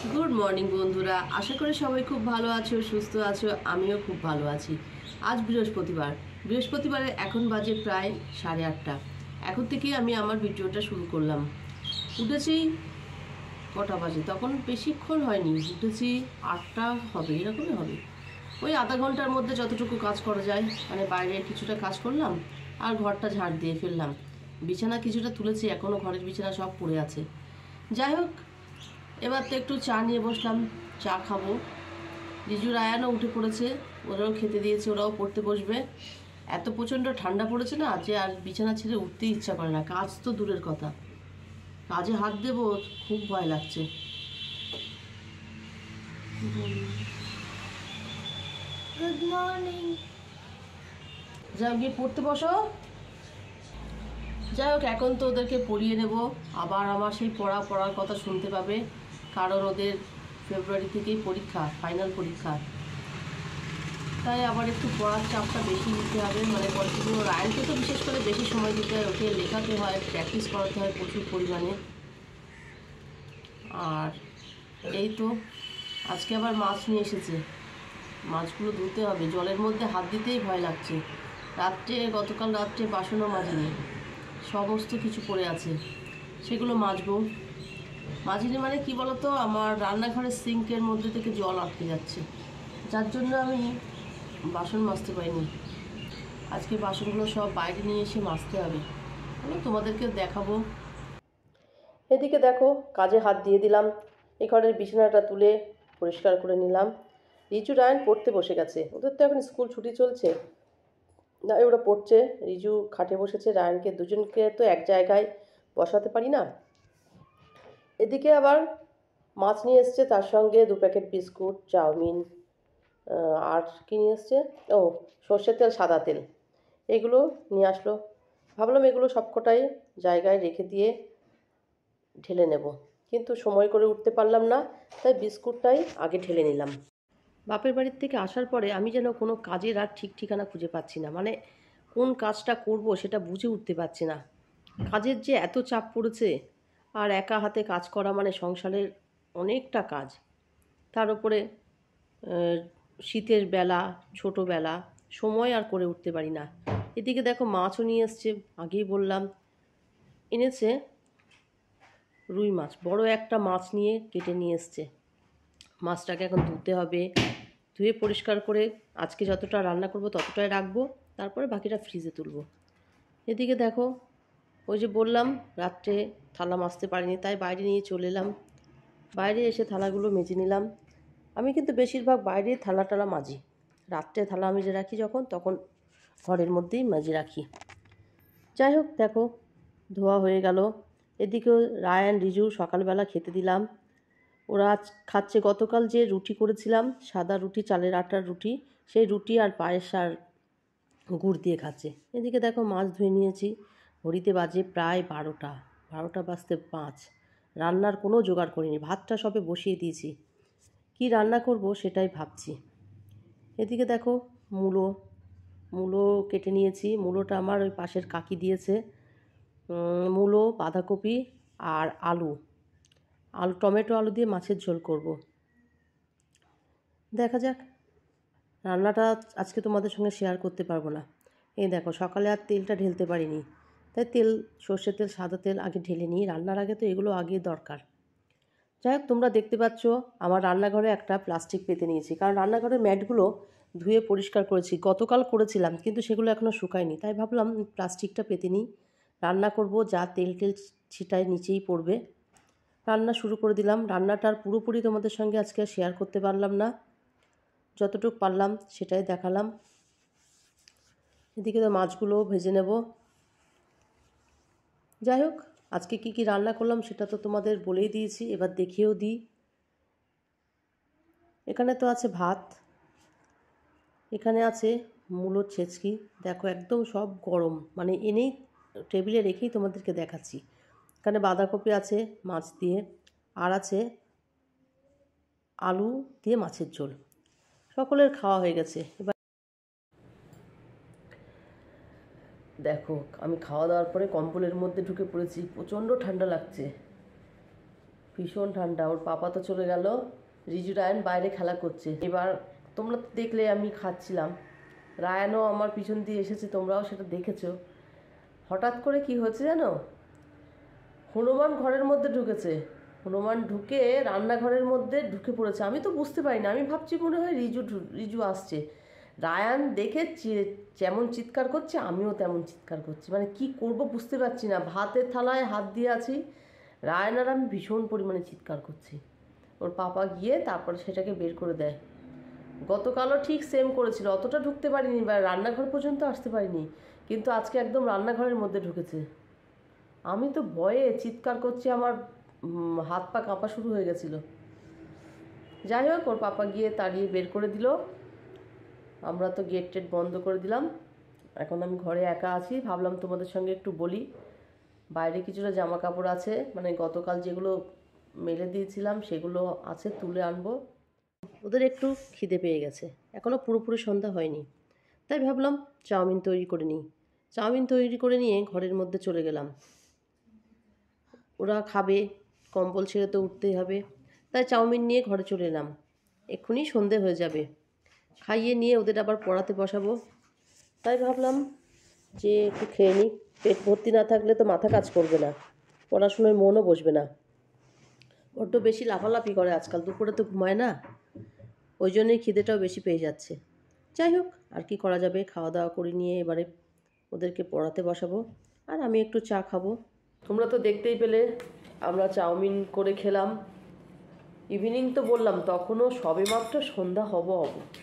Good morning বন্ধুরা, আশা করি সবাই খুব ভালো আছো, সুস্থ আছো। আমিও খুব ভালো আছি। আজ বৃহস্পতিবারে এখন বাজে প্রায় 8:30। এখন থেকেই আমি আমার ভিডিওটা শুরু করলাম। উঠেছি কটা বাজে, তখন বেশিক্ষণ হয়নি, উঠেছি 8টা হবে, এরকমই হবে। ওই আধা ঘন্টার মধ্যে যতটুকু কাজ করা যায়, মানে বাইরে কিছুটা কাজ করলাম আর ঘরটা ঝাড় দিয়ে ফেললাম। বিছানা কিছুটা তুলেছি, এখনও ঘরের বিছানা সব পড়ে আছে। যাই হোক, এবার তো একটু চা নিয়ে বসলাম, চা খাবো। রিজু রায়ানও উঠে পড়েছে, ওরাও খেতে দিয়েছে, ওরাও পড়তে বসবে। এত প্রচণ্ড ঠান্ডা পড়েছে না যে আর বিছানা ছেড়ে উঠতেই ইচ্ছা করে না। কাজ তো দূরের কথা, কাজে হাত দেবো খুব ভয় লাগছে। Good morning. যাও গিয়ে পড়তে বসো। যাই হোক, এখন তো ওদেরকে পড়িয়ে নেব। আবার আমার সেই পড়ার কথা শুনতে পাবে, কারণ ওদের ফেব্রুয়ারি থেকেই পরীক্ষা, ফাইনাল পরীক্ষা। তাই আবার একটু পড়ার চাপটা বেশি দিতে হবে, মানে কন্টিনিউ। রায়নকে তো বিশেষ করে বেশি সময় দিতে হয়, ওকে লেখাতে হয়, প্র্যাকটিস করাতে হয় প্রচুর পরিমাণে। আর এই তো আজকে আবার মাছ নিয়ে এসেছে, মাছগুলো ধুতে হবে। জলের মধ্যে হাত দিতেই ভয় লাগছে। গতকাল রাত্রে বাসনও মাজিনি, সমস্ত কিছু পড়ে আছে, সেগুলো মাজবো। মাজিনি মানে কি বলতো, আমার রান্নাঘরের সিঙ্কের মধ্যে থেকে জল আটকে যাচ্ছে, যার জন্য আমি বাসন মাজতে পারিনি। আজকে বাসনগুলো সব বাইরে নিয়ে এসে মাজতে হবে, তোমাদেরকে দেখাবো। এদিকে দেখো, কাজে হাত দিয়ে দিলাম। এ ঘরের বিছানাটা তুলে পরিষ্কার করে নিলাম। রিজু রায়ন পড়তে বসে গেছে, ওদের তো এখন স্কুল ছুটি চলছে, না ওরা পড়ছে। রিজু খাটে বসেছে, রায়নকে দুজনকে তো এক জায়গায় বসাতে পারি না। এদিকে আবার মাছ নিয়ে এসছে, তার সঙ্গে 2 প্যাকেট বিস্কুট, চাউমিন, আর কী নিয়ে এসছে, ও সর্ষের তেল, সাদা তেল, এগুলো নিয়ে আসলো। ভাবলাম এগুলো সবকটাই জায়গায় রেখে দিয়ে ঢেলে নেব, কিন্তু সময় করে উঠতে পারলাম না, তাই বিস্কুটটাই আগে ঢেলে নিলাম। বাপের বাড়ির থেকে আসার পরে আমি যেন কোনো কাজের আর ঠিক ঠিকানা খুঁজে পাচ্ছি না, মানে কোন কাজটা করব সেটা বুঝে উঠতে পারছি না। কাজের যে এত চাপ পড়েছে, আর একা হাতে কাজ করা মানে সংসারের অনেকটা কাজ, তার উপরে শীতের বেলা, ছোটোবেলা, সময় আর করে উঠতে পারি না। এদিকে দেখো মাছও নিয়ে এসছে, আগেই বললাম। এনেছে রুই মাছ, বড় একটা মাছ নিয়ে কেটে নিয়ে এসছে। মাছটাকে এখন ধুতে হবে, ধুয়ে পরিষ্কার করে আজকে যতটা রান্না করব ততটাই রাখবো, তারপরে বাকিটা ফ্রিজে তুলব। এদিকে দেখো, ওই যে বললাম রাত্রে থালা মাজতে পারিনি, তাই বাইরে নিয়ে চলে এলাম। বাইরে এসে থালাগুলো মেজে নিলাম। আমি কিন্তু বেশিরভাগ বাইরে থালা টালা মাজি, রাত্রে থালা মেজে রাখি যখন, তখন ঘরের মধ্যেই মেজে রাখি। যাই হোক, দেখো ধোয়া হয়ে গেল। এদিকে রায়ান রিজু সকালবেলা খেতে দিলাম, ওরা আজ খাচ্ছে। গতকাল যে রুটি করেছিলাম, সাদা রুটি, চালের আটার রুটি, সেই রুটি আর পায়েস আর গুড় দিয়ে খাচ্ছে। এদিকে দেখো মাছ ধুয়ে নিয়েছি, ঘড়িতে বাজে প্রায় 12টা, 12টা বাজতে 5। রান্নার কোনো জোগাড় করিনি, ভাতটা সবে বসিয়ে দিয়েছি, কি রান্না করব সেটাই ভাবছি। এদিকে দেখো মূলো মূলো কেটে নিয়েছি, মূলোটা আমার ওই পাশের কাকি দিয়েছে। মূলো, বাঁধাকপি আর আলু, টমেটো আলু দিয়ে মাছের ঝোল করব। দেখা যাক, রান্নাটা আজকে তোমাদের সঙ্গে শেয়ার করতে পারবো না। এই দেখো, সকালে আর তেলটা ঢেলতে পারিনি, তাই সর্ষের তেল, সাদা তেল আগে ঢেলে নিই, রান্নার আগে তো এগুলো আগে দরকার। যাই হোক, তোমরা দেখতে পাচ্ছ আমার রান্নাঘরে একটা প্লাস্টিক পেতে নিয়েছি, কারণ রান্নাঘরের ম্যাটগুলো ধুয়ে পরিষ্কার করেছি, গতকাল করেছিলাম, কিন্তু সেগুলো এখনও শুকায়নি, তাই ভাবলাম প্লাস্টিকটা পেতে নিই। রান্না করব, যা তেল ছিটায় নিচেই পড়বে। রান্না শুরু করে দিলাম। রান্নাটার পুরোপুরি তোমাদের সঙ্গে আজকে শেয়ার করতে পারলাম না, যতটুকু পারলাম সেটাই দেখালাম। এদিকে তো মাছগুলোও ভেজে নেব। যাই হোক, আজকে কি কি রান্না করলাম সেটা তো তোমাদের বলেই দিয়েছি, এবার দেখিয়েও দিই। এখানে তো আছে ভাত, এখানে আছে মূলো ছেঁচকি, দেখো একদম সব গরম, মানে এনেই টেবিলে রেখেই তোমাদেরকে দেখাচ্ছি। এখানে বাঁধাকপি আছে মাছ দিয়ে, আর আছে আলু দিয়ে মাছের ঝোল। সকলের খাওয়া হয়ে গেছে। এবার দেখো, আমি খাওয়া দাওয়ার পরে কম্বলের মধ্যে ঢুকে পড়েছি, প্রচণ্ড ঠান্ডা লাগছে। ভীষণ ঠান্ডা। ওর পাপা তো চলে গেল, রিজু রায়ান বাইরে খেলা করছে। এবার তোমরা তো দেখলে আমি খাচ্ছিলাম, রায়ানও আমার পিছন দিয়ে এসেছে, তোমরাও সেটা দেখেছো। হঠাৎ করে কি হয়েছে জানো, হনুমান ঘরের মধ্যে ঢুকেছে। হনুমান ঢুকে রান্নাঘরের মধ্যে ঢুকে পড়েছে। আমি তো বুঝতে পারি না, আমি ভাবছি মনে হয় রিজু আসছে। রায়ান দেখে যেমন চিৎকার করছে আমিও তেমন চিৎকার করছি, মানে কি করব বুঝতে পারছি না। ভাতের থালায় হাত দিয়ে আছি, রায়ান আর আমি ভীষণ পরিমাণে চিৎকার করছি। ওর পাপা গিয়ে তারপরে সেটাকে বের করে দেয়। গতকালও ঠিক সেম করেছিল, অতটা ঢুকতে পারিনি বা রান্নাঘর পর্যন্ত আসতে পারিনি, কিন্তু আজকে একদম রান্নাঘরের মধ্যে ঢুকেছে। আমি তো ভয়ে চিৎকার করছি, আমার হাত পা কাঁপা শুরু হয়ে গেছিলো। যাই হোক, ওর পাপা গিয়ে তাড়িয়ে বের করে দিল। আমরা তো গেট টেট বন্ধ করে দিলাম। এখন আমি ঘরে একা আছি, ভাবলাম তোমাদের সঙ্গে একটু বলি। বাইরে কিছুটা জামা কাপড় আছে, মানে গতকাল যেগুলো মেলে দিয়েছিলাম সেগুলো আছে, তুলে আনবো। ওদের একটু খিদে পেয়ে গেছে, এখনও পুরোপুরি সন্ধ্যা হয়নি, তাই ভাবলাম চাউমিন তৈরি করে নিই। চাউমিন তৈরি করে নিয়ে ঘরের মধ্যে চলে গেলাম। ওরা খাবে, কম্বল ছেড়ে তো উঠতেই হবে, তাই চাউমিন নিয়ে ঘরে চলে এলাম। এক্ষুনি সন্ধে হয়ে যাবে, খাইয়ে নিয়ে ওদের আবার পড়াতে বসাবো। তাই ভাবলাম যে একটু খেয়ে নিই, পেট ভর্তি না থাকলে তো মাথা কাজ করবে না, পড়াশোনায় মনও বসবে না। বড্ড বেশি লাফালাফি করে আজকাল, দুপুরে তো ঘুমায় না, ওই জন্যই খিদেটাও বেশি পেয়ে যাচ্ছে। যাই হোক, আর কি করা যাবে, খাওয়া দাওয়া করে নিয়ে এবারে ওদেরকে পড়াতে বসাবো, আর আমি একটু চা খাবো। তোমরা তো দেখতেই পেলে আমরা চাউমিন করে খেলাম। ইভিনিং তো বললাম, তখনও সবেমাত্র সন্ধ্যা হব,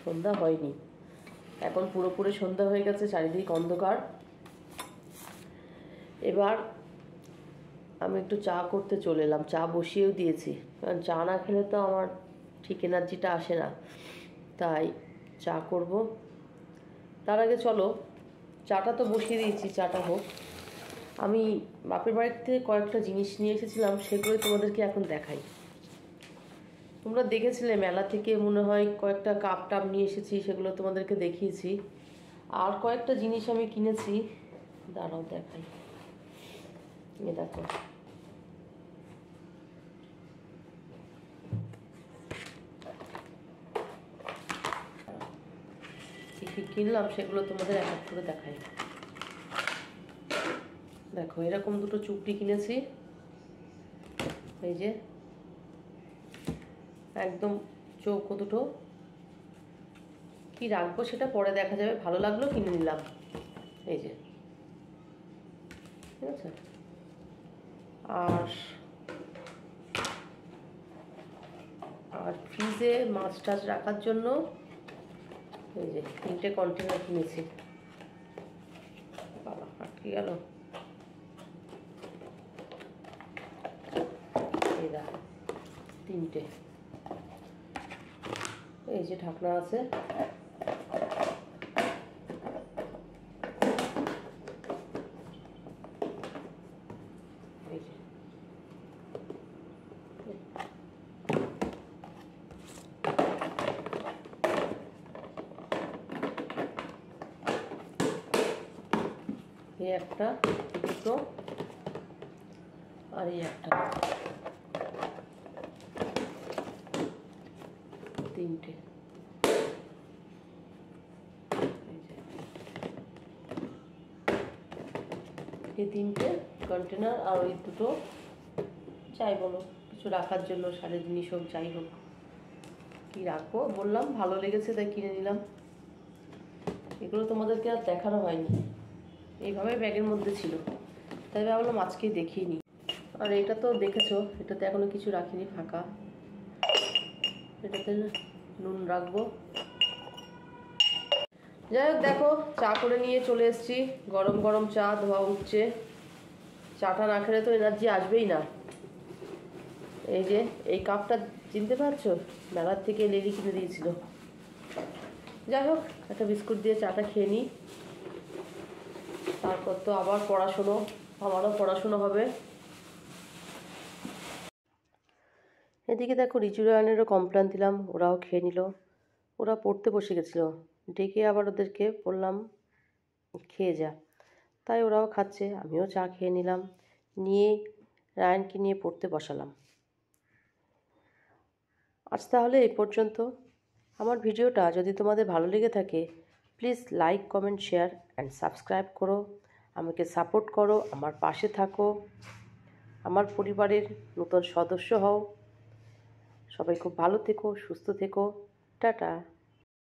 সন্ধ্যা হয়নি, এখন পুরোপুরি সন্ধ্যা হয়ে গেছে, চারিদিক অন্ধকার। এবার আমি একটু চা করতে চলে এলাম, চা বসিয়েও দিয়েছি, কারণ চা না খেলে তো আমার ঠিক এনার্জিটা আসে না, তাই চা করব। তার আগে চলো, চাটা তো বসিয়ে দিয়েছি, চাটা হোক। আমি বাপের বাড়ির থেকে কয়েকটা জিনিস নিয়ে এসেছিলাম, সেগুলোই তোমাদেরকে এখন দেখাই। তোমরা দেখেছিলে মেলা থেকে মনে হয় কয়েকটা কাপ টাপ নিয়ে এসেছি, সেগুলো তোমাদেরকে দেখিয়েছি। আর কয়েকটা জিনিস আমি কিনেছি, দাঁড়াও দেখাই। এ দেখো, কী কী কিনলাম সেগুলো তোমাদের এক এক করে দেখাই। দেখো, এরকম দুটো চুপড়ি কিনেছি, এই যে একদম চৌকো দুটো। কি রাখবো সেটা পরে দেখা যাবে, ভালো লাগলো কিনে নিলাম। এই যে, ঠিক আছে। আর ফ্রিজে মাছ টাছ রাখার জন্য এই যে 3টে কন্টেনার কিনেছি। বাবা, আটকে গেল। এই দেখো 3টে, এই যে ঢাকনা আছে। এই যে এই একটা, দুটো, আর এই একটা, 3টে। এই 3টে কন্টেনার, আর ওই দুটো যাই বলো কিছু রাখার জন্য, শাড়ি জিনিস হোক যাই হোক, কী রাখবো বললাম, ভালো লেগেছে তাই কিনে নিলাম। এগুলো তোমাদেরকে আর দেখানো হয়নি, এইভাবে ব্যাগের মধ্যে ছিল, তাই ভাবলাম আজকেই দেখিয়ে নিই। আর এটা তো দেখেছো, এটাতে এখনো কিছু রাখিনি, ফাঁকা। এটাতে নুন রাখবো। যাই হোক, দেখো চা করে নিয়ে চলে এসেছি, গরম গরম চা ধোয়া উঠছে। চাটা না খেলে তো এনার্জি আসবেই না। এই যে এই কাপটা চিনতে পারছো, মেলার থেকে লেডি কিনে দিয়েছিল। যাই হোক, একটা বিস্কুট দিয়ে চাটা খেয়ে নিই, তারপর তো আবার পড়াশুনো, আমারও পড়াশুনো হবে। এদিকে দেখো, রিচুরায়নেরও কমপ্লেন দিলাম, ওরাও খেয়ে নিল। ওরা পড়তে বসে গেছিলো, ডেকে আবার ওদেরকে বললাম খেয়ে যা, তাই ওরাও খাচ্ছে, আমিও চা খেয়ে নিলাম, নিয়ে রায়ানকে নিয়ে পড়তে বসালাম। আজ তাহলে এই পর্যন্ত। আমার ভিডিওটা যদি তোমাদের ভালো লেগে থাকে, please like, comment, share and subscribe করো। আমাকে সাপোর্ট করো, আমার পাশে থাকো, আমার পরিবারের নতুন সদস্য হও। সবাই খুব ভালো থেকো, সুস্থ থেকো। টাটা।